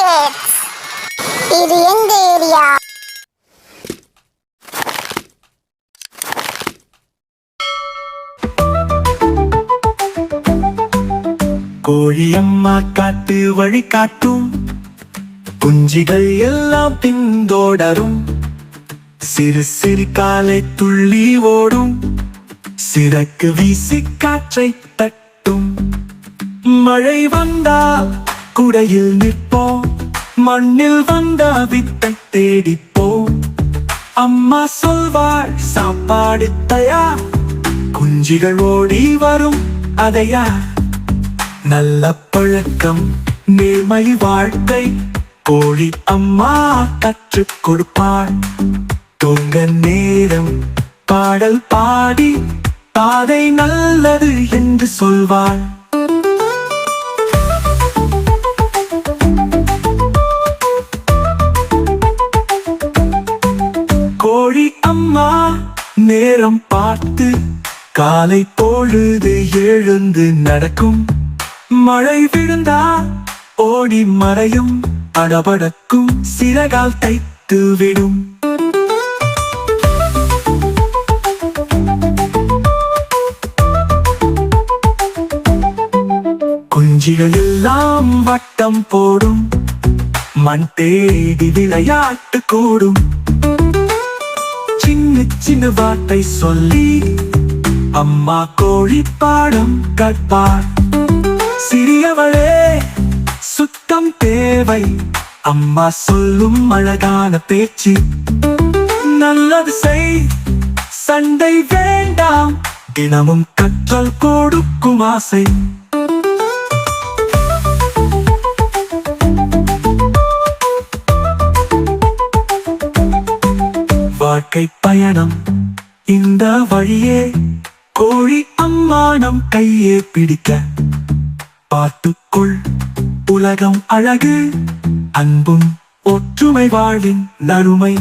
Kids. இது எங்க area? கோழியம்மா காட்டு வழி காட்டும், குஞ்சிகள் எல்லாம் பின்தொடரும். சிறு சிறு காலை துள்ளி ஓடும், சிறகு வீசி காற்றை தட்டும். மழை வந்தால் குடையில் நிற்போம், மண்ணில் வந்த வித்தை தேடிப்போம். அம்மா சொல்வாள் சாப்பாடு தயார், குஞ்சிகள் ஓடி வரும் அதையா. நல்ல பழக்கம் நேர்மை வாழ்க்கை கோழி அம்மா கற்றுக் கொடுப்பாள். தூங்க நேரம் பாடல் பாடி பாதை நல்லது என்று சொல்வாள். கோழி அம்மா நேரம் பார்த்து காலை பொழுது எழுந்து நடக்கும். மழை விழுந்தா ஓடி மறையும், அடபடக்கும் சிறகால் தைத்து விடும். குஞ்சிகள் எல்லாம் வட்டம் போடும், மண் தேடி விளையாட்டு கூடும். சின்ன சின்ன வார்த்தை சொல்லி அம்மா கோழி பாடம் கற்பார். சிறியவளே சுத்தம் தேவை, அம்மா சொல்லும் அழகான பேச்சு. நல்லது செய், சண்டை வேண்டாம், தினமும் கற்றல் கொடுக்கும் ஆசை. வாழ்க்கை பயணம் இந்த வழியே, கோழி அம்மா நம் கையே பிடிக்க. பார்த்துக்குள் உலகம் அழகு, அன்பும் ஒற்றுமை வாழ்வின் நறுமை.